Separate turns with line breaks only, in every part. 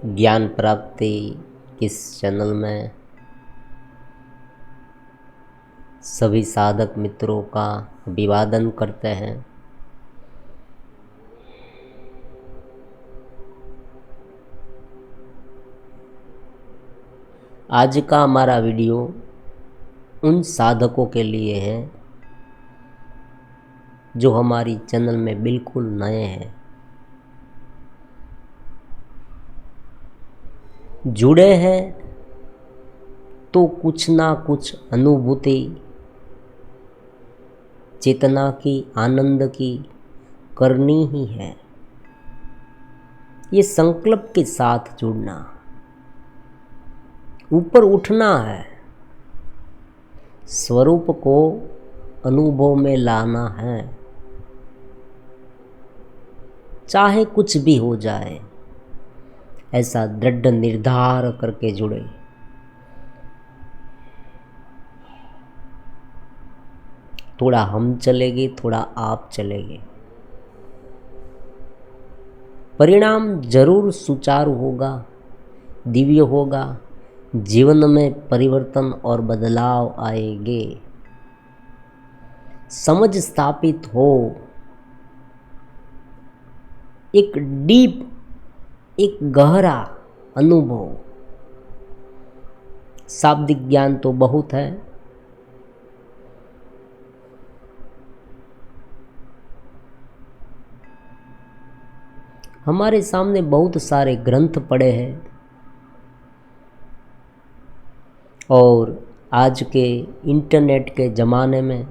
ज्ञान प्राप्ति इस चैनल में सभी साधक मित्रों का अभिवादन करते हैं। आज का हमारा वीडियो उन साधकों के लिए है जो हमारी चैनल में बिल्कुल नए हैं, जुड़े हैं तो कुछ ना कुछ अनुभूति चेतना की, आनंद की करनी ही है। ये संकल्प के साथ जुड़ना, ऊपर उठना है, स्वरूप को अनुभव में लाना है, चाहे कुछ भी हो जाए, ऐसा दृढ़ निर्धार करके जुड़े। थोड़ा हम चलेंगे, थोड़ा आप चलेंगे, परिणाम जरूर सुचारू होगा, दिव्य होगा, जीवन में परिवर्तन और बदलाव आएंगे। समझ स्थापित हो, एक डीप, एक गहरा अनुभव। शाब्दिक ज्ञान तो बहुत है, हमारे सामने बहुत सारे ग्रंथ पड़े हैं और आज के इंटरनेट के ज़माने में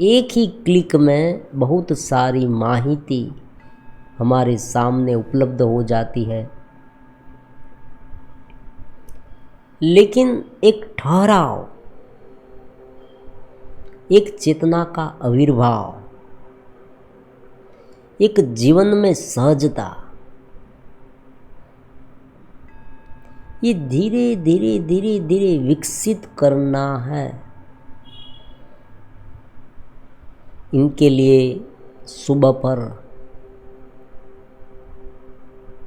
एक ही क्लिक में बहुत सारी माहिती हमारे सामने उपलब्ध हो जाती है, लेकिन एक ठहराव, एक चेतना का आविर्भाव, एक जीवन में सहजता, ये धीरे धीरे धीरे धीरे विकसित करना है। इनके लिए सुबह पर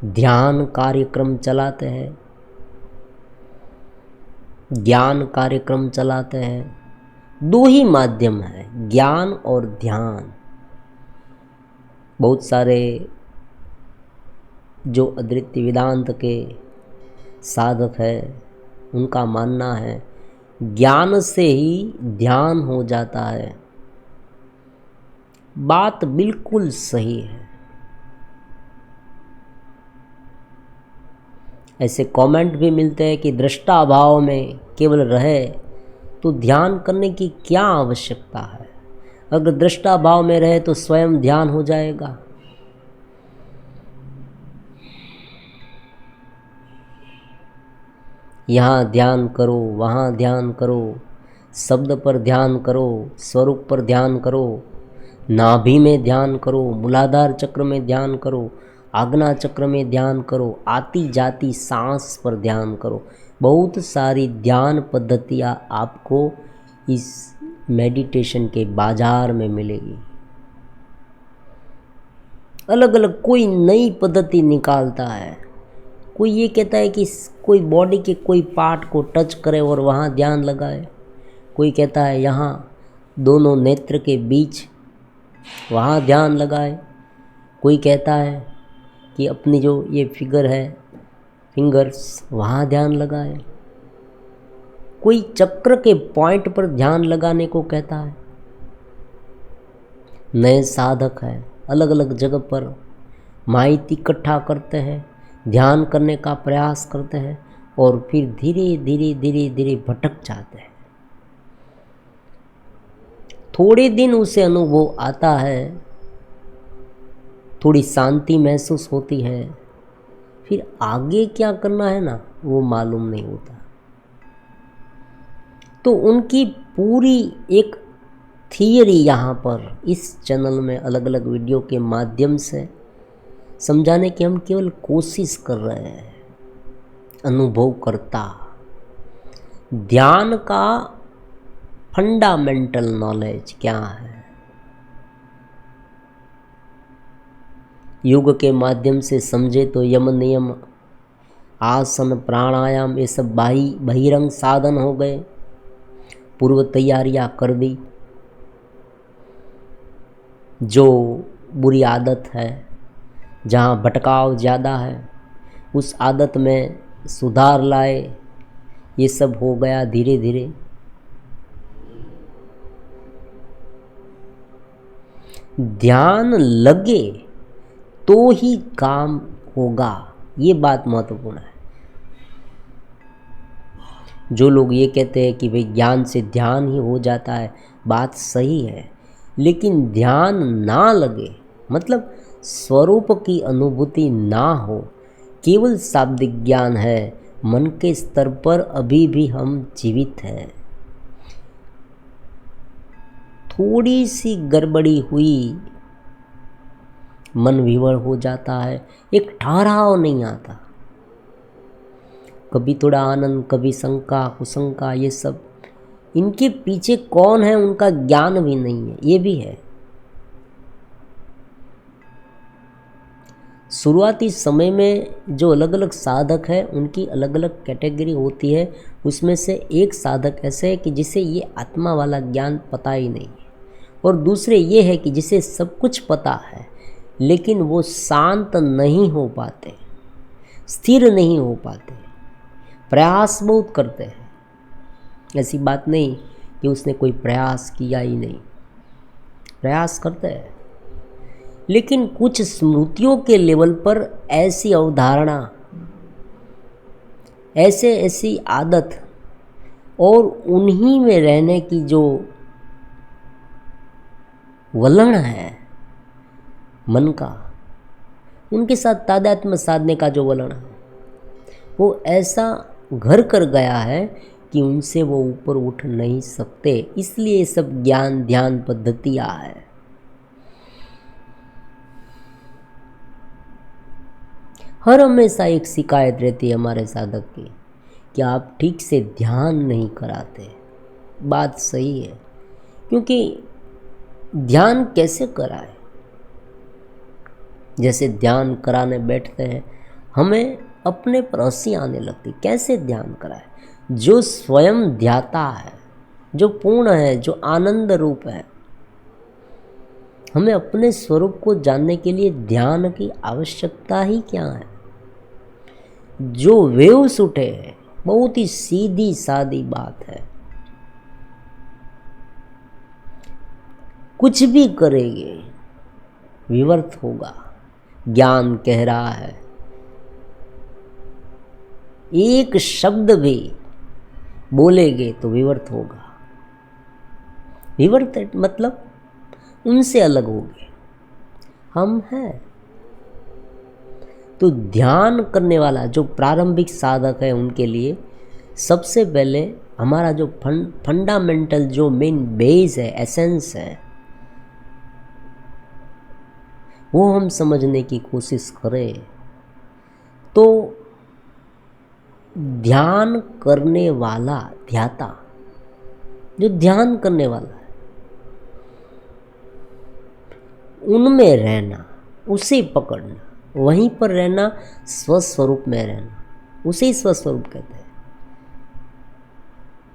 ध्यान कार्यक्रम चलाते हैं, ज्ञान कार्यक्रम चलाते हैं। दो ही माध्यम है, ज्ञान और ध्यान। बहुत सारे जो अद्वैत वेदांत के साधक है, उनका मानना है ज्ञान से ही ध्यान हो जाता है। बात बिल्कुल सही है। ऐसे कमेंट भी मिलते हैं कि दृष्टा भाव में केवल रहे तो ध्यान करने की क्या आवश्यकता है। अगर दृष्टा भाव में रहे तो स्वयं ध्यान हो जाएगा। यहाँ ध्यान करो, वहाँ ध्यान करो, शब्द पर ध्यान करो, स्वरूप पर ध्यान करो, नाभि में ध्यान करो, मूलाधार चक्र में ध्यान करो, आज्ञा चक्र में ध्यान करो, आती जाती सांस पर ध्यान करो। बहुत सारी ध्यान पद्धतियाँ आपको इस मेडिटेशन के बाजार में मिलेगी। अलग अलग कोई नई पद्धति निकालता है। कोई ये कहता है कि कोई बॉडी के कोई पार्ट को टच करे और वहाँ ध्यान लगाए। कोई कहता है यहाँ दोनों नेत्र के बीच वहाँ ध्यान लगाए। कोई कहता है कि अपनी जो ये फिगर है, फिंगर्स, वहाँ ध्यान लगाए। कोई चक्र के पॉइंट पर ध्यान लगाने को कहता है। नए साधक है, अलग अलग जगह पर माहिती इकट्ठा करते हैं, ध्यान करने का प्रयास करते हैं और फिर धीरे धीरे धीरे धीरे भटक जाते हैं। थोड़े दिन उसे अनुभव आता है, थोड़ी शांति महसूस होती है, फिर आगे क्या करना है ना, वो मालूम नहीं होता। तो उनकी पूरी एक थियरी यहाँ पर इस चैनल में अलग अलग वीडियो के माध्यम से समझाने की हम केवल कोशिश कर रहे हैं। अनुभव करता ध्यान का फंडामेंटल नॉलेज क्या है, योग के माध्यम से समझे तो यम नियम, आसन, प्राणायाम ये सब बहिरंग साधन हो गए, पूर्व तैयारियां कर दी। जो बुरी आदत है, जहाँ भटकाव ज़्यादा है, उस आदत में सुधार लाए, ये सब हो गया धीरे धीरे। ध्यान लगे तो ही काम होगा, ये बात महत्वपूर्ण है। जो लोग ये कहते हैं कि भाई ज्ञान से ध्यान ही हो जाता है, बात सही है, लेकिन ध्यान ना लगे मतलब स्वरूप की अनुभूति ना हो, केवल शाब्दिक ज्ञान है, मन के स्तर पर अभी भी हम जीवित हैं। थोड़ी सी गड़बड़ी हुई, मन विवल हो जाता है, एक ठहराव नहीं आता, कभी थोड़ा आनंद, कभी शंका कुशंका, ये सब इनके पीछे कौन है उनका ज्ञान भी नहीं है, ये भी है। शुरुआती समय में जो अलग अलग साधक है उनकी अलग अलग कैटेगरी होती है, उसमें से एक साधक ऐसे है कि जिसे ये आत्मा वाला ज्ञान पता ही नहीं है, और दूसरे ये है कि जिसे सब कुछ पता है लेकिन वो शांत नहीं हो पाते, स्थिर नहीं हो पाते, प्रयास बहुत करते हैं। ऐसी बात नहीं कि उसने कोई प्रयास किया ही नहीं, प्रयास करते हैं, लेकिन कुछ स्मृतियों के लेवल पर ऐसी अवधारणा, ऐसी आदत और उन्हीं में रहने की जो वलण है मन का, उनके साथ तादात्म्य साधने का जो वलण है, वो ऐसा घर कर गया है कि उनसे वो ऊपर उठ नहीं सकते। इसलिए ये सब ज्ञान ध्यान पद्धतियाँ है। हर हमेशा एक शिकायत रहती है हमारे साधक की कि आप ठीक से ध्यान नहीं कराते। बात सही है, क्योंकि ध्यान कैसे कराए? जैसे ध्यान कराने बैठते हैं, हमें अपने पर हंसी आने लगती, कैसे ध्यान कराए? जो स्वयं ध्याता है, जो पूर्ण है, जो आनंद रूप है, हमें अपने स्वरूप को जानने के लिए ध्यान की आवश्यकता ही क्या है? जो वेव्स उठे हैं, बहुत ही सीधी सादी बात है, कुछ भी करेंगे विवर्त होगा। ज्ञान कह रहा है, एक शब्द भी बोलेंगे तो विवर्त होगा। विवर्त मतलब उनसे अलग हो गए, हम हैं। तो ध्यान करने वाला जो प्रारंभिक साधक है, उनके लिए सबसे पहले हमारा जो फंडामेंटल, जो मेन बेस है, एसेंस है, वो हम समझने की कोशिश करें तो ध्यान करने वाला, ध्याता, जो ध्यान करने वाला है, उनमें रहना, उसे पकड़ना, वहीं पर रहना, स्वस्वरूप में रहना, उसे ही स्वस्वरूप कहते हैं।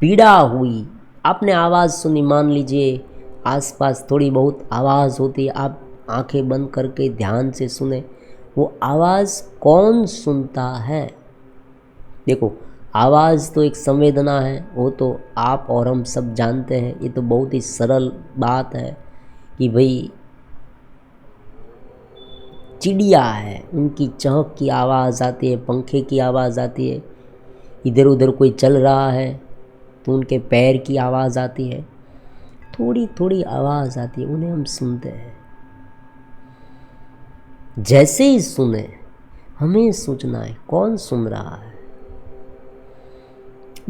पीड़ा हुई, आपने आवाज़ सुनी, मान लीजिए आसपास थोड़ी बहुत आवाज़ होती है, आप आंखें बंद करके ध्यान से सुने, वो आवाज़ कौन सुनता है? देखो, आवाज़ तो एक संवेदना है, वो तो आप और हम सब जानते हैं। ये तो बहुत ही सरल बात है कि भाई चिड़िया है, उनकी चहक की आवाज़ आती है, पंखे की आवाज़ आती है, इधर उधर कोई चल रहा है तो उनके पैर की आवाज़ आती है, थोड़ी थोड़ी आवाज़ आती है, उन्हें हम सुनते हैं। जैसे ही सुने, हमें सोचना है कौन सुन रहा है।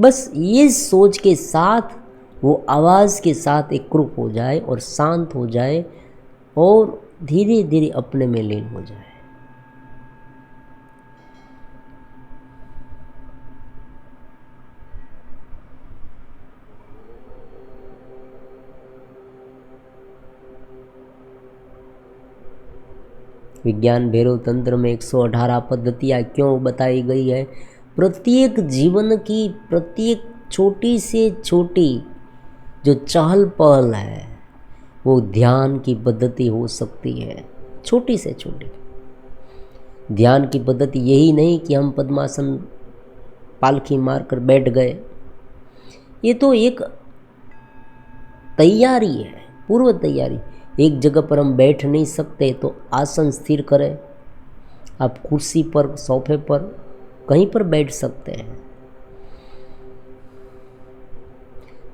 बस ये सोच के साथ वो आवाज़ के साथ एकरूप हो जाए और शांत हो जाए और धीरे धीरे अपने में लीन हो जाए। विज्ञान भैरव तंत्र में 118 पद्धतियाँ क्यों बताई गई है? प्रत्येक जीवन की प्रत्येक छोटी से छोटी जो चहल पहल है वो ध्यान की पद्धति हो सकती है, छोटी से छोटी। ध्यान की पद्धति यही नहीं कि हम पद्मासन पालखी मारकर बैठ गए, ये तो एक तैयारी है, पूर्व तैयारी। एक जगह पर हम बैठ नहीं सकते तो आसन स्थिर करें। आप कुर्सी पर, सोफे पर, कहीं पर बैठ सकते हैं।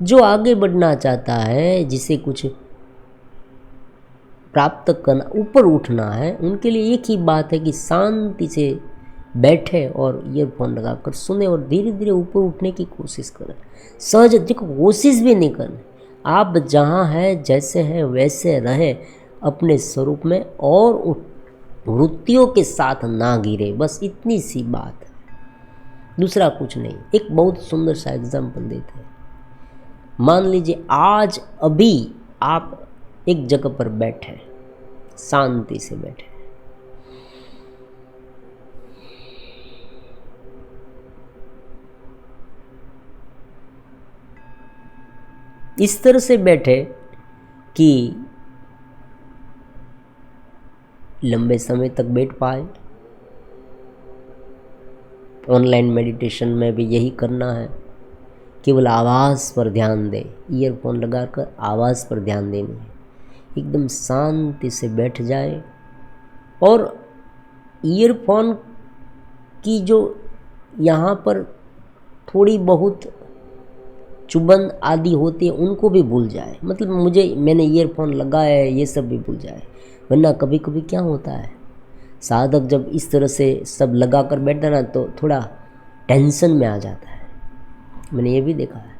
जो आगे बढ़ना चाहता है, जिसे कुछ प्राप्त करना, ऊपर उठना है, उनके लिए एक ही बात है कि शांति से बैठे और ईयरफोन लगाकर सुने और धीरे धीरे ऊपर उठने की कोशिश करें। सहज, देखो कोशिश भी नहीं करनी, आप जहाँ है, जैसे हैं वैसे रहे अपने स्वरूप में, और वृत्तियों के साथ ना गिरे, बस इतनी सी बात है, दूसरा कुछ नहीं। एक बहुत सुंदर सा एग्जाम्पल देते हैं। मान लीजिए आज अभी आप एक जगह पर बैठे, शांति से बैठे, इस तरह से बैठे कि लंबे समय तक बैठ पाए। ऑनलाइन मेडिटेशन में भी यही करना है, केवल आवाज़ पर ध्यान दें, ईयरफोन लगाकर आवाज़ पर ध्यान देनी है। एकदम शांति से बैठ जाए और ईयरफोन की जो यहाँ पर थोड़ी बहुत चुभन आदि होती है उनको भी भूल जाए, मतलब मैंने ईयरफोन लगाया है ये सब भी भूल जाए। वरना कभी कभी क्या होता है, साधक जब इस तरह से सब लगा कर बैठता ना तो थोड़ा टेंशन में आ जाता है, मैंने ये भी देखा है।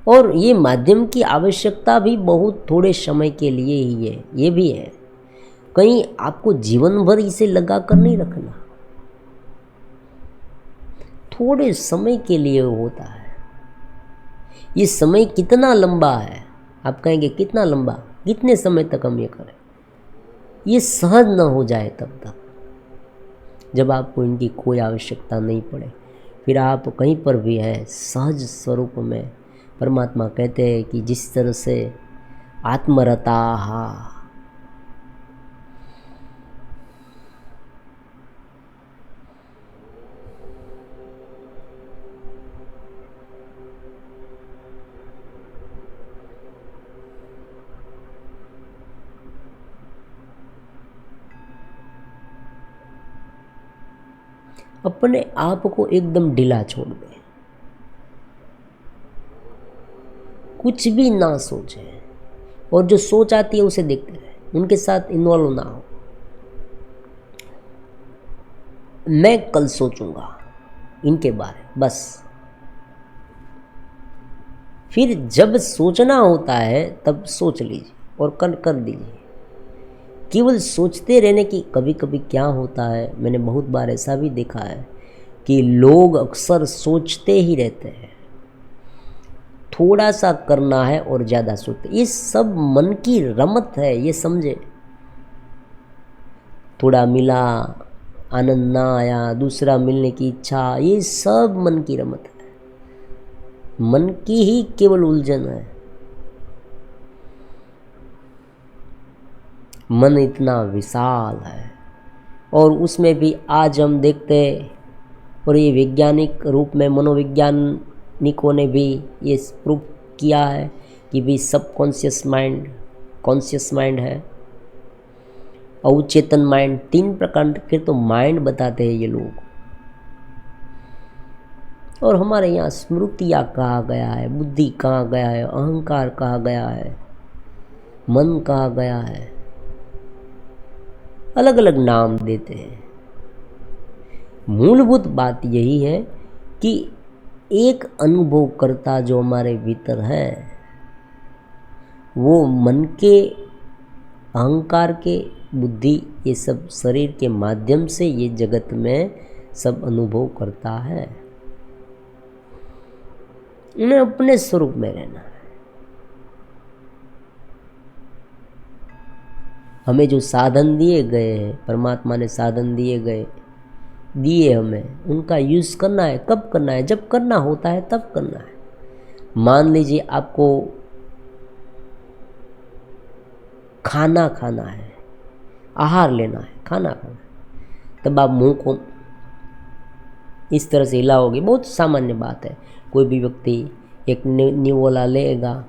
और ये माध्यम की आवश्यकता भी बहुत थोड़े समय के लिए ही है, ये भी है, कहीं आपको जीवन भर इसे लगा कर नहीं रखना, थोड़े समय के लिए होता है। ये समय कितना लंबा है, आप कहेंगे कितना लंबा, कितने समय तक हम ये करें? ये सहज न हो जाए तब तक, जब आपको इनकी कोई आवश्यकता नहीं पड़े, फिर आप कहीं पर भी हैं सहज स्वरूप में। परमात्मा कहते हैं कि जिस तरह से आत्मरता अपने आप को एकदम ढीला छोड़ दें, कुछ भी ना सोचें, और जो सोच आती है उसे देखते रहे, उनके साथ इन्वॉल्व ना हो। मैं कल सोचूंगा इनके बारे, बस। फिर जब सोचना होता है तब सोच लीजिए और कल कर दीजिए। केवल सोचते रहने की, कभी कभी क्या होता है, मैंने बहुत बार ऐसा भी देखा है कि लोग अक्सर सोचते ही रहते हैं, थोड़ा सा करना है और ज़्यादा सोचते। ये सब मन की रमत है, ये समझे। थोड़ा मिला, आनंद ना आया, दूसरा मिलने की इच्छा, ये सब मन की रमत है, मन की ही केवल उलझन है। मन इतना विशाल है, और उसमें भी आज हम देखते हैं, और ये वैज्ञानिक रूप में मनोवैज्ञानिकों ने भी ये प्रूव किया है कि भी सबकॉन्शियस माइंड, कॉन्शियस माइंड है, अवचेतन माइंड, 3 प्रकार के तो माइंड बताते हैं ये लोग। और हमारे यहाँ स्मृतियाँ कहा गया है, बुद्धि कहा गया है, अहंकार कहा गया है, मन कहा गया है, अलग अलग नाम देते हैं। मूलभूत बात यही है कि एक अनुभवकर्ता जो हमारे भीतर है, वो मन के, अहंकार के, बुद्धि, ये सब शरीर के माध्यम से ये जगत में सब अनुभव करता है। उन्हें अपने स्वरूप में रहना है। हमें जो साधन दिए गए हैं, परमात्मा ने साधन दिए हमें, उनका यूज़ करना है। कब करना है? जब करना होता है तब करना है। मान लीजिए आपको खाना खाना है, आहार लेना है, खाना खाना है, तब आप मुंह को इस तरह से हिलाओगे। बहुत सामान्य बात है। कोई भी व्यक्ति एक निवोला लेगा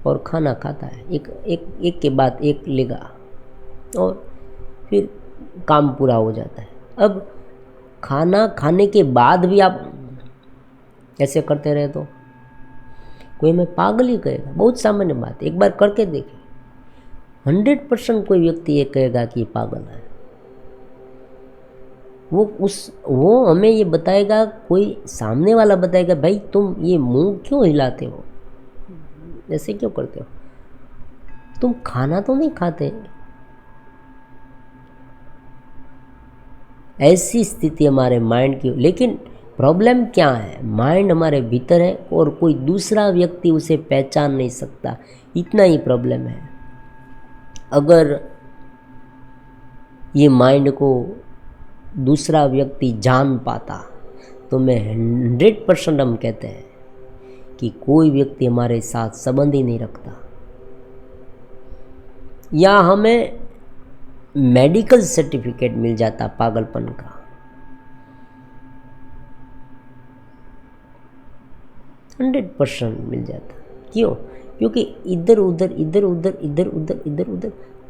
और खाना खाता है, एक के बाद एक लेगा और फिर काम पूरा हो जाता है। अब खाना खाने के बाद भी आप ऐसे करते रहे तो कोई हमें पागल ही कहेगा। बहुत सामान्य बात है, एक बार करके देखें। 100% कोई व्यक्ति ये कहेगा कि ये पागल है। वो हमें ये बताएगा, कोई सामने वाला बताएगा, भाई तुम ये मुंह क्यों हिलाते हो, ऐसे क्यों करते हो, तुम खाना तो नहीं खाते। ऐसी स्थिति हमारे माइंड की। लेकिन प्रॉब्लम क्या है? माइंड हमारे भीतर है और कोई दूसरा व्यक्ति उसे पहचान नहीं सकता, इतना ही प्रॉब्लम है। अगर ये माइंड को दूसरा व्यक्ति जान पाता तो मैं 100% हम कहते हैं कि कोई व्यक्ति हमारे साथ संबंध ही नहीं रखता, या हमें मेडिकल सर्टिफिकेट मिल जाता पागलपन का। 100% मिल जाता। क्यों? क्योंकि इधर उधर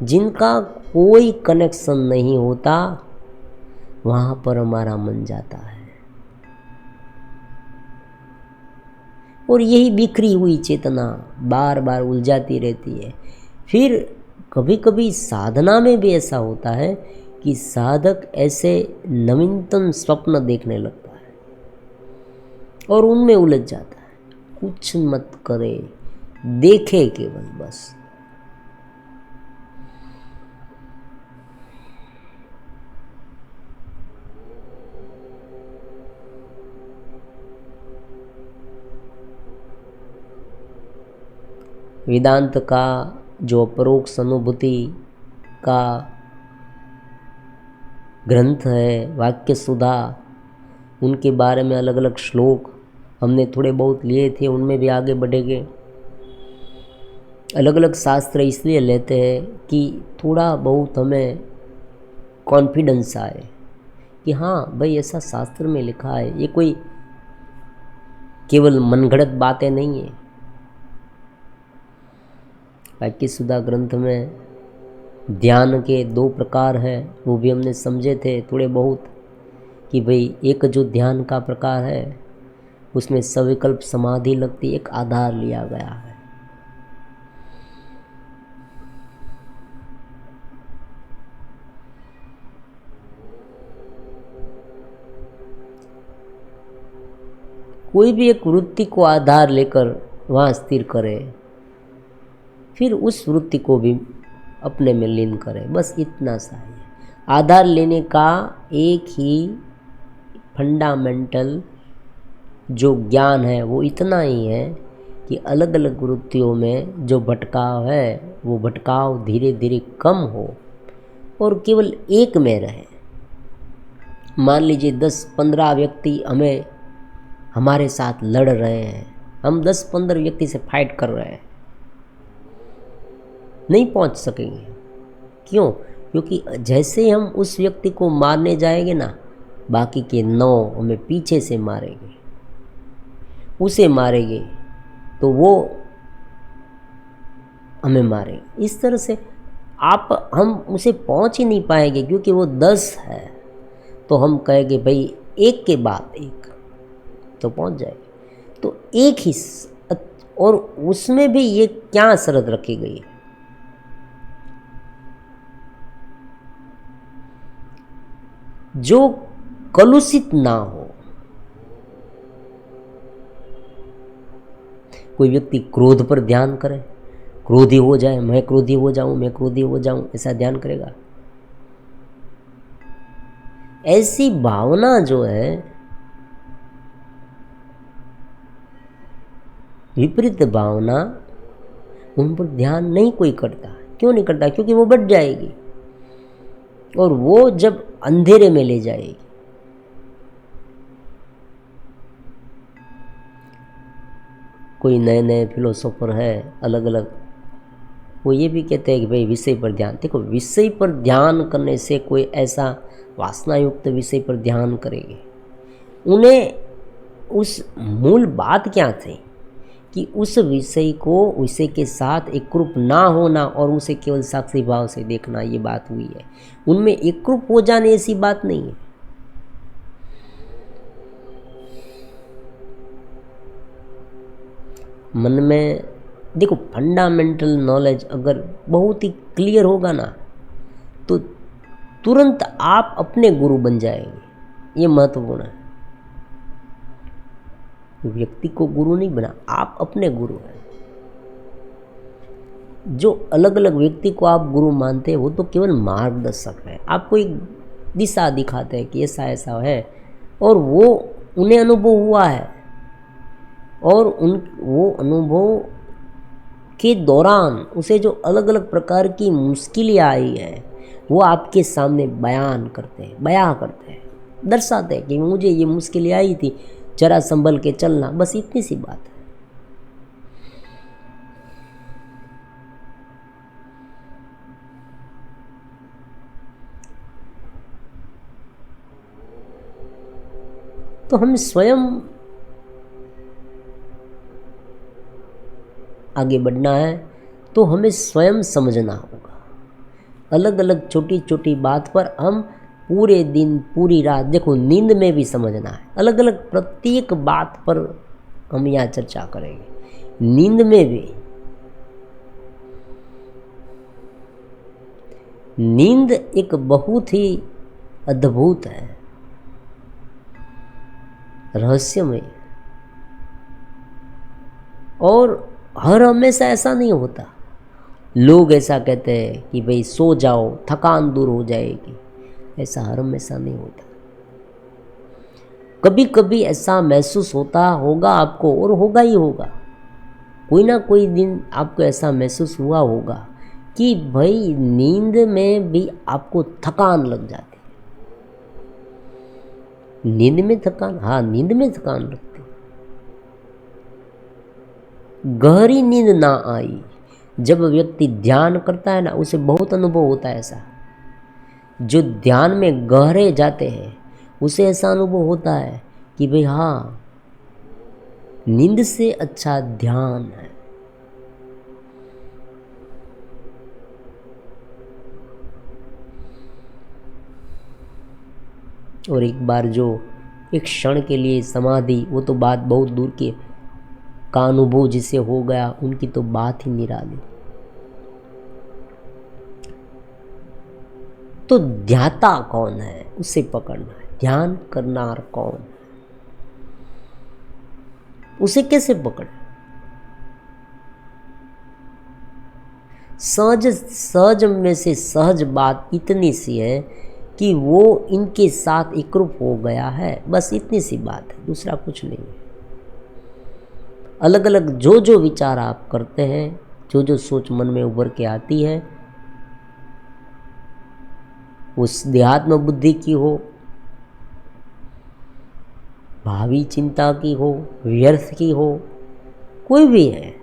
जिनका कोई कनेक्शन नहीं होता वहाँ पर हमारा मन जाता है। और यही बिखरी हुई चेतना बार बार उलझाती रहती है। फिर कभी कभी साधना में भी ऐसा होता है कि साधक ऐसे नवीनतम स्वप्न देखने लगता है और उनमें उलझ जाता है। कुछ मत करे, देखे केवल बस। वेदांत का जो अपरोक्ष अनुभूति का ग्रंथ है वाक्य सुधा, उनके बारे में अलग अलग श्लोक हमने थोड़े बहुत लिए थे, उनमें भी आगे बढ़ेंगे। अलग अलग शास्त्र इसलिए लेते हैं कि थोड़ा बहुत हमें कॉन्फिडेंस आए कि हाँ भाई ऐसा शास्त्र में लिखा है, ये कोई केवल मनगढ़ंत बातें नहीं है। वाक्य सुधा ग्रंथ में ध्यान के 2 प्रकार हैं, वो भी हमने समझे थे थोड़े बहुत कि भाई एक जो ध्यान का प्रकार है उसमें सविकल्प समाधि लगती, एक आधार लिया गया है। कोई भी एक वृत्ति को आधार लेकर वहाँ स्थिर करे, फिर उस वृत्ति को भी अपने में लीन करे, बस इतना सा ही। आधार लेने का एक ही फंडामेंटल जो ज्ञान है वो इतना ही है कि अलग अलग वृत्तियों में जो भटकाव है वो भटकाव धीरे धीरे कम हो और केवल एक में रहे। मान लीजिए 10-15 व्यक्ति हमारे साथ लड़ रहे हैं, हम 10-15 व्यक्ति से फाइट कर रहे हैं, नहीं पहुंच सकेंगे। क्यों? क्योंकि जैसे ही हम उस व्यक्ति को मारने जाएंगे ना, बाकी के 9 हमें पीछे से मारेंगे, उसे मारेंगे तो वो हमें मारेंगे। इस तरह से हम उसे पहुंच ही नहीं पाएंगे, क्योंकि वो 10 है तो हम कहेंगे भाई एक के बाद एक तो पहुंच जाएगी। तो एक ही, और उसमें भी ये क्या शर्त रखी गई है, जो कलुषित ना हो। कोई व्यक्ति क्रोध पर ध्यान करे, क्रोधी हो जाए, मैं क्रोधी हो जाऊं, ऐसा ध्यान करेगा। ऐसी भावना जो है, विपरीत भावना, उन पर ध्यान नहीं कोई करता है। क्यों नहीं करता? क्योंकि वो बढ़ जाएगी और वो जब अंधेरे में ले जाएगी। कोई नए नए फिलोसोफर है अलग अलग, वो ये भी कहते हैं कि भाई विषय पर ध्यान। देखो, विषय पर ध्यान करने से कोई ऐसा वासनायुक्त विषय पर ध्यान करेंगे, उन्हें उस मूल बात क्या थी कि उस विषय को विषय के साथ एकरूप ना होना और उसे केवल साक्षी भाव से देखना, ये बात हुई है। उनमें एकरूप हो जाने ऐसी बात नहीं है। मन में देखो, फंडामेंटल नॉलेज अगर बहुत ही क्लियर होगा ना, तो तुरंत आप अपने गुरु बन जाएंगे। ये महत्वपूर्ण है। व्यक्ति को गुरु नहीं बना, आप अपने गुरु हैं। जो अलग अलग व्यक्ति को आप गुरु मानते हैं वो तो केवल मार्गदर्शक है, आपको एक दिशा दिखाते हैं कि ऐसा ऐसा है, और वो उन्हें अनुभव हुआ है और वो अनुभव के दौरान उसे जो अलग अलग प्रकार की मुश्किलें आई है वो आपके सामने बयान करते हैं, दर्शाते हैं कि मुझे ये मुश्किलें आई थी, जरा संभल के चलना। बस इतनी सी बात है। तो हम स्वयं आगे बढ़ना है तो हमें स्वयं समझना होगा। अलग अलग छोटी छोटी बात पर हम पूरे दिन पूरी रात, देखो नींद में भी समझना है। अलग अलग प्रत्येक बात पर हम यहाँ चर्चा करेंगे। नींद में भी, नींद एक बहुत ही अद्भुत है, रहस्यमय, और हर हमेशा ऐसा नहीं होता। लोग ऐसा कहते हैं कि भाई सो जाओ थकान दूर हो जाएगी, ऐसा हर हमेशा नहीं होता। कभी कभी ऐसा महसूस होता होगा आपको, और होगा ही होगा। कोई ना कोई दिन आपको ऐसा महसूस हुआ होगा कि भाई नींद में भी आपको थकान लग जाती है। नींद में थकान, हाँ नींद में थकान लगती। गहरी नींद ना आई, जब व्यक्ति ध्यान करता है ना, उसे बहुत अनुभव होता है ऐसा। जो ध्यान में गहरे जाते हैं उसे ऐसा अनुभव होता है कि भाई हाँ, नींद से अच्छा ध्यान है। और एक बार जो एक क्षण के लिए समाधि, वो तो बात बहुत दूर की का अनुभव जिसे हो गया, उनकी तो बात ही निराली। तो ध्याता कौन है, उसे पकड़ना है। ध्यान करनार कौन है, उसे कैसे पकड़े? सहज सहज में से सहज बात इतनी सी है कि वो इनके साथ एकरूप हो गया है, बस इतनी सी बात है, दूसरा कुछ नहीं है। अलग अलग जो जो विचार आप करते हैं, जो जो सोच मन में उभर के आती है, उस देहात्म बुद्धि की हो, भावी चिंता की हो, व्यर्थ की हो, कोई भी है,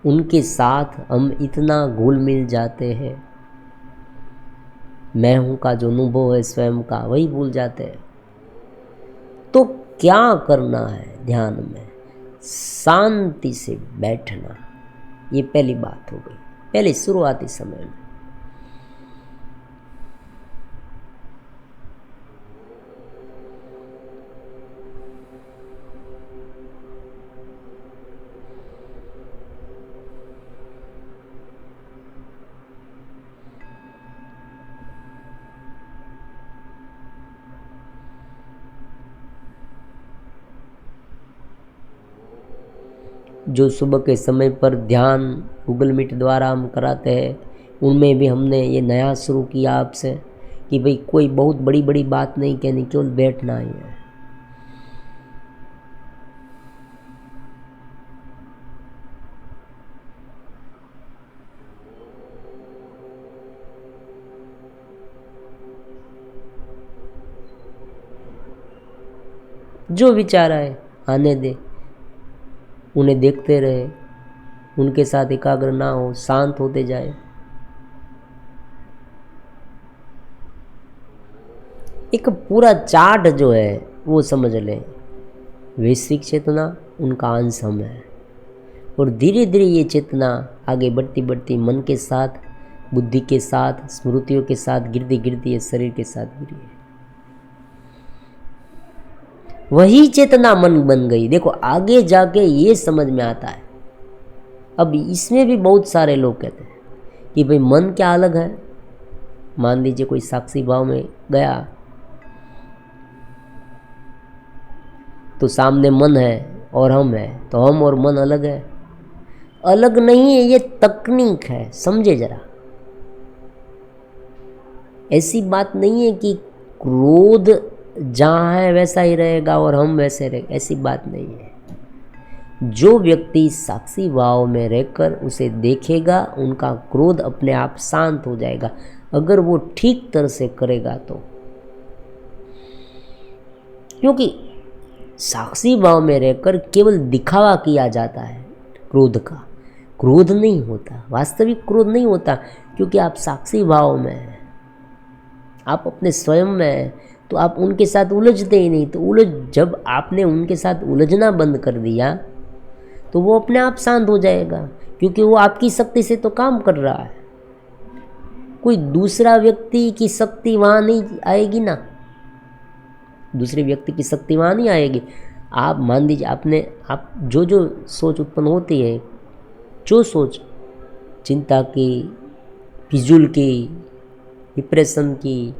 उनके साथ हम इतना घुल मिल जाते हैं, मैं हूं का जो अनुभव है स्वयं का, वही भूल जाते हैं। तो क्या करना है ध्यान में? शांति से बैठना, ये पहली बात हो गई, पहले शुरुआती समय में। जो सुबह के समय पर ध्यान गूगल मीट द्वारा हम कराते हैं, उनमें भी हमने ये नया शुरू किया आपसे कि भाई कोई बहुत बड़ी बड़ी बात नहीं कहनी, केवल बैठना ही है। जो विचार आए आने दे, उन्हें देखते रहे, उनके साथ एकाग्र ना हो, शांत होते जाए। एक पूरा चार्ट जो है वो समझ लें। वैश्विक चेतना उनका अंश हम है, और धीरे धीरे ये चेतना आगे बढ़ती बढ़ती मन के साथ, बुद्धि के साथ, स्मृतियों के साथ गिरती गिरती है, शरीर के साथ गिरी है। वही चेतना मन बन गई। देखो आगे जाके ये समझ में आता है। अब इसमें भी बहुत सारे लोग कहते हैं कि भाई मन क्या अलग है। मान लीजिए कोई साक्षी भाव में गया तो सामने मन है और हम है, तो हम और मन अलग है। अलग नहीं है, ये तकनीक है, समझे जरा। ऐसी बात नहीं है कि क्रोध जहाँ है वैसा ही रहेगा और हम वैसे रहेंगे, ऐसी बात नहीं है। जो व्यक्ति साक्षी भाव में रहकर उसे देखेगा, उनका क्रोध अपने आप शांत हो जाएगा, अगर वो ठीक तरह से करेगा तो। क्योंकि साक्षी भाव में रहकर केवल दिखावा किया जाता है क्रोध का, क्रोध नहीं होता, वास्तविक क्रोध नहीं होता। क्योंकि आप साक्षी भाव में हैं, आप अपने स्वयं में हैं, तो आप उनके साथ उलझते ही नहीं। तो जब आपने उनके साथ उलझना बंद कर दिया तो वो अपने आप शांत हो जाएगा, क्योंकि वो आपकी शक्ति से तो काम कर रहा है। कोई दूसरा व्यक्ति की शक्ति वहाँ नहीं आएगी ना, दूसरे व्यक्ति की शक्ति वहाँ नहीं आएगी। आप मान लीजिए आप जो सोच उत्पन्न होती है, जो सोच चिंता की, फिजूल की, डिप्रेशन की,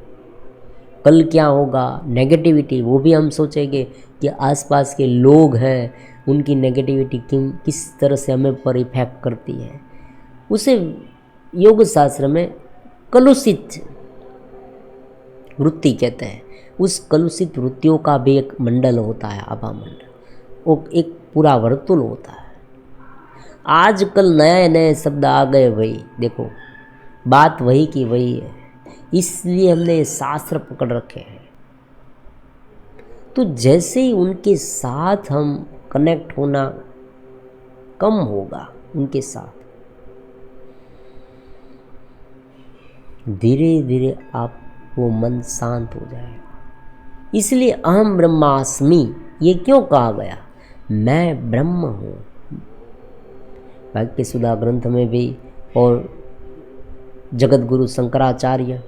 कल क्या होगा, नेगेटिविटी, वो भी हम सोचेंगे कि आसपास के लोग हैं, उनकी नेगेटिविटी किस तरह से हमें पर इफेक्ट करती है। उसे योग शास्त्र में कलुषित वृत्ति कहते हैं। उस कलुषित वृत्तियों का भी एक मंडल होता है, आभा मंडल, वो एक पूरा वर्तुल होता है। आजकल नए नए शब्द आ गए भाई, देखो बात वही की वही है, इसलिए हमने ये शास्त्र पकड़ रखे हैं। तो जैसे ही उनके साथ हम कनेक्ट होना कम होगा, उनके साथ धीरे धीरे आप वो मन शांत हो जाएगा। इसलिए अहम ब्रह्मास्मि ये क्यों कहा गया, मैं ब्रह्म हूँ। वाक्य सुधा ग्रंथ में भी, और जगत गुरु शंकराचार्य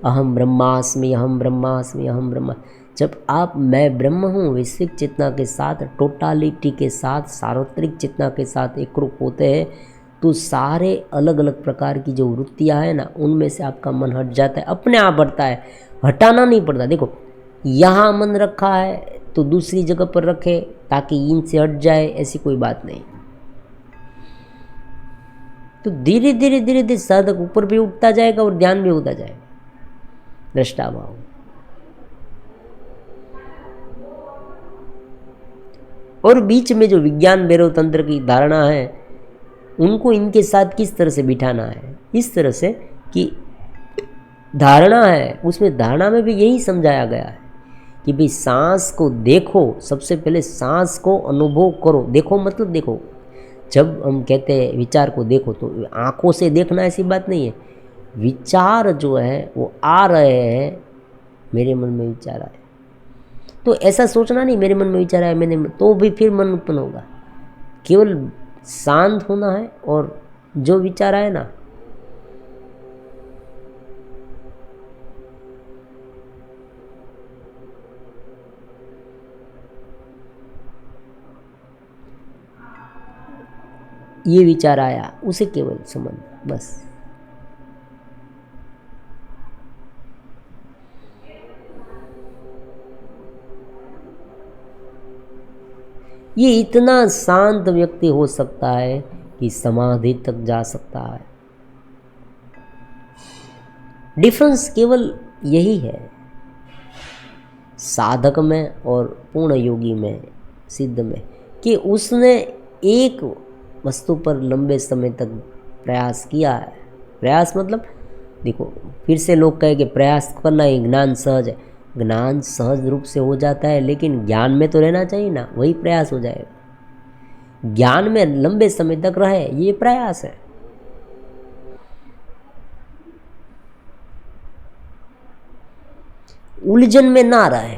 अहम ब्रह्मास्मि, अहम ब्रह्मास्मि, अहम ब्रह्मा। जब आप मैं ब्रह्म हूँ वैश्विक चेतना के साथ, टोटालिटी के साथ, सार्वत्रिक चेतना के साथ एकरूप होते हैं, तो सारे अलग अलग प्रकार की जो वृत्तियाँ हैं ना, उनमें से आपका मन हट जाता है, अपने आप हटता है, हटाना नहीं पड़ता। देखो यहाँ मन रखा है तो दूसरी जगह पर रखे ताकि इनसे हट जाए, ऐसी कोई बात नहीं। तो धीरे धीरे धीरे धीरे साधक ऊपर भी उठता जाएगा और ध्यान भी होता जाएगा, दृष्टा भाव। और बीच में जो विज्ञान भैरव तंत्र की धारणा है, उनको इनके साथ किस तरह से बिठाना है, इस तरह से कि धारणा है, उसमें धारणा में भी यही समझाया गया है कि भाई सांस को देखो, सबसे पहले सांस को अनुभव करो। देखो मतलब देखो, जब हम कहते हैं विचार को देखो तो आंखों से देखना ऐसी बात नहीं है। विचार जो है वो आ रहे हैं, मेरे मन में विचार आए, तो ऐसा सोचना नहीं मेरे मन में विचार आया मैंने, तो भी फिर मन उत्पन्न होगा। केवल शांत होना है और जो विचार आए ना, ये विचार आया उसे केवल समझना, बस। ये इतना शांत व्यक्ति हो सकता है कि समाधि तक जा सकता है। डिफरेंस केवल यही है साधक में और पूर्ण योगी में, सिद्ध में, कि उसने एक वस्तु पर लंबे समय तक प्रयास किया है। प्रयास मतलब देखो, फिर से लोग कहे कि प्रयास करना ही ज्ञान सहज है। ज्ञान सहज रूप से हो जाता है, लेकिन ज्ञान में तो रहना चाहिए ना, वही प्रयास हो जाएगा। ज्ञान में लंबे समय तक रहे, ये प्रयास है। उलझन में ना रहे,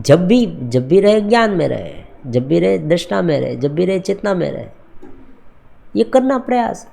जब भी रहे ज्ञान में रहे, जब भी रहे दृष्टा में रहे, जब भी रहे चेतना में रहे, ये करना प्रयास।